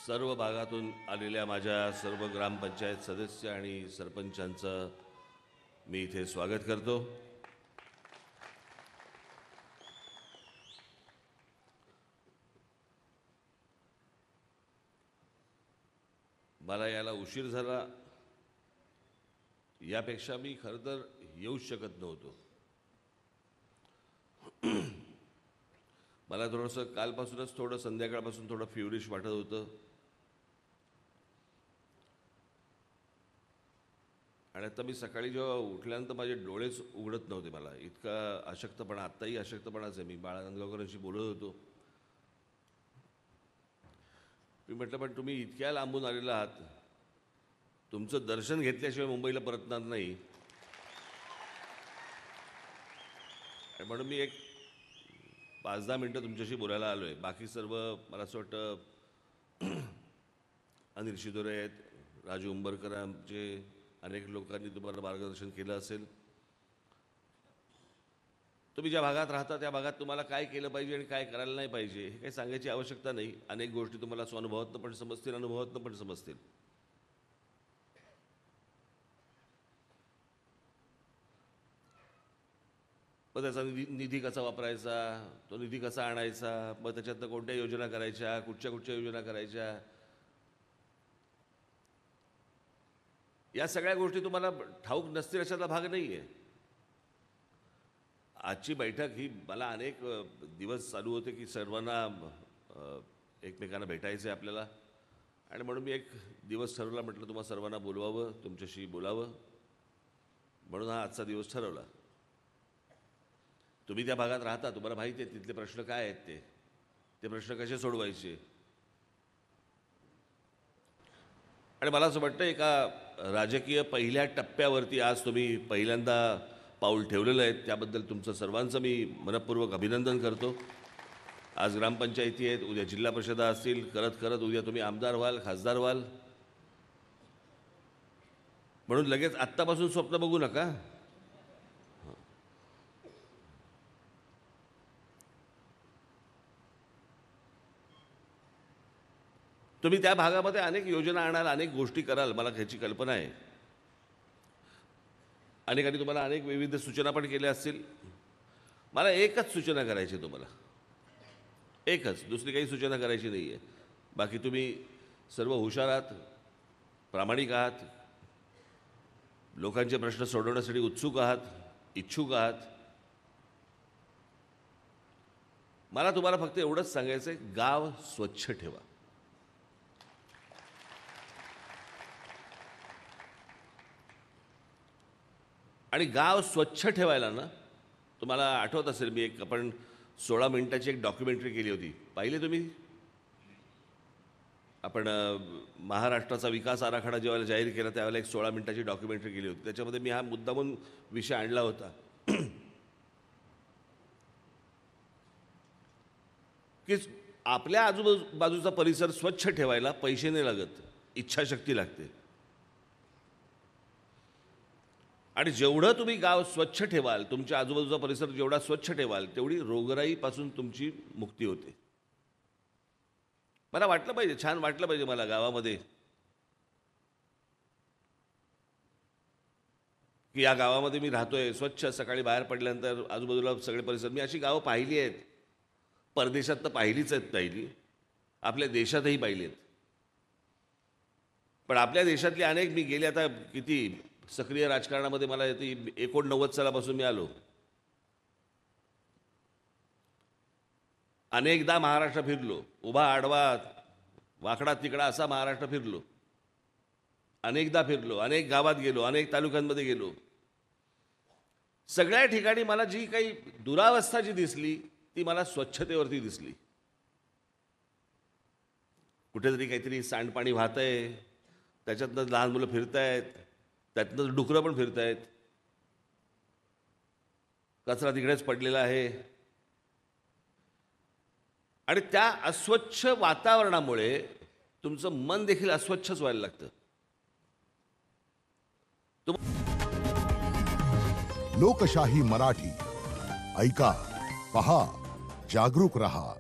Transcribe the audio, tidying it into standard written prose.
सर्व भागातून आलेल्या माझ्या सर्व ग्रामपंचायत सदस्य आणि सरपंचांचं मी इथे स्वागत करतो। मला याला उशीर झाला यापेक्षा मी खरं तर येऊच शकत नव्हतो। मला थोडंसं कालपासूनच थोडं संध्याकाळपासून थोडं फ्युरिश वाटत होतं आणि आता मी सकाळी जेव्हा उठल्यानंतर माझे डोळेच उघडत नव्हते। मला इतका अशक्तपणा, आत्ताही अशक्तपणाच आहे। मी बाळा नांदगावकरांशी बोलत होतो। मी म्हटलं पण तुम्ही इतक्या लांबून आलेला आहात, तुमचं दर्शन घेतल्याशिवाय मुंबईला परतणार नाही। म्हणून मी एक 5-10 मिनिटं तुमच्याशी बोलायला आलोय। बाकी सर्व मला असं वाटतं अनिल शिदोरे आहेत, राजू उंबरकर आमचे अनेक लोकांनी तुम्हाला मार्गदर्शन केलं असेल। तुम्ही ज्या भागात राहता त्या भागात तुम्हाला काय केलं पाहिजे आणि काय करायला नाही पाहिजे हे काही सांगायची आवश्यकता नाही। अनेक गोष्टी तुम्हाला स्वानुभवातून पण समजतील, अनुभवातून पण समजतील। मग त्याचा निधी कसा वापरायचा, तो निधी कसा आणायचा, मग त्याच्यातनं कोणत्या योजना करायच्या, कुठच्या योजना करायच्या, या सगळ्या गोष्टी तुम्हाला ठाऊक नसतील अशातला भाग नाही आहे। आजची बैठक ही मला अनेक दिवस चालू होते की सर्वांना एकमेकांना भेटायचं आहे आपल्याला, आणि म्हणून मी एक दिवस ठरवला, म्हटलं तुम्हा सर्वांना बोलवावं, तुमच्याशी बोलावं, म्हणून हा आजचा दिवस ठरवला। तुम्ही त्या भागात राहता, तुम्हाला माहिती आहे तिथले प्रश्न काय आहेत, ते प्रश्न कसे सोडवायचे। आणि मला असं वाटतं एका राजकीय पहिल्या टप्प्यावरती आज तुम्ही पहिल्यांदा पाऊल ठेवलेलं आहे, त्याबद्दल तुमचं सर्वांचं मी मनपूर्वक अभिनंदन करतो। आज ग्रामपंचायती आहेत, उद्या जिल्हा परिषदा असतील, करत करत उद्या तुम्ही आमदार व्हाल, खासदार व्हाल। म्हणून लगेच आत्तापासून स्वप्न बघू नका। तुम्ही त्या भागामध्ये अनेक योजना आणाल, अनेक गोष्टी कराल, मला ह्याची कल्पना आहे। अनेकांनी तुम्हाला अनेक विविध सूचना पण केल्या असतील। मला एकच सूचना करायची तुम्हाला, एकच, दुसरी काही सूचना करायची नाही आहे। बाकी तुम्ही सर्व हुशार आहात, प्रामाणिक आहात, लोकांचे प्रश्न सोडवण्यासाठी उत्सुक आहात, इच्छुक आहात। मला तुम्हाला फक्त एवढंच सांगायचं आहे, गाव स्वच्छ ठेवा। आणि गाव स्वच्छ ठेवायला ना, तुम्हाला आठवत असेल मी आपण 16 मिनिटाची एक डॉक्युमेंटरी केली होती, पाहिली तुम्ही? आपण महाराष्ट्राचा विकास आराखडा जेव्हा जाहीर केला त्यावेळेला एक 16 मिनिटाची डॉक्युमेंटरी केली होती। त्याच्यामध्ये मी हा मुद्दामून विषय आणला होता की आपल्या आजूबाजूचा परिसर स्वच्छ ठेवायला पैसे नाही लागत, इच्छाशक्ती लागते। आणि जेवढं तुम्ही गाव स्वच्छ ठेवाल, तुमच्या आजूबाजूचा परिसर जेवढा स्वच्छ ठेवाल, तेवढी रोगराईपासून तुमची मुक्ती होते। मला वाटलं पाहिजे, छान वाटलं पाहिजे मला गावामध्ये की या गावामध्ये मी राहतोय, स्वच्छ, सकाळी बाहेर पडल्यानंतर आजूबाजूला सगळे परिसर। मी अशी गावं पाहिली आहेत, परदेशात तर पाहिलीच आहेत, पाहिली, आपल्या देशातही पाहिली आहेत। पण आपल्या देशातली अनेक, मी गेले आता किती सक्रिय राजकारणामध्ये, मला 89 सालापासून मी आलो, अनेकदा महाराष्ट्र फिरलो, उभा आडवा वाकडा तिकडा असा महाराष्ट्र फिरलो, अनेकदा फिरलो, अनेक गावात गेलो, अनेक तालुक्यांमध्ये गेलो। सगळ्या ठिकाणी मला जी काही दुरावस्था जी दिसली ती मला स्वच्छतेवरती दिसली। कुठेतरी काहीतरी सांडपाणी वाहतंय, त्याच्यातनं लहान मुलं फिरतायत, त्यातनं डुकरं पण फिरतायत, कचरा तिकडेच पडलेला आहे। आणि त्या अस्वच्छ वातावरणामुळे तुमचं मन देखील अस्वच्छच व्हायला लागतं। लोकशाही मराठी ऐका, पहा, जागरूक रहा।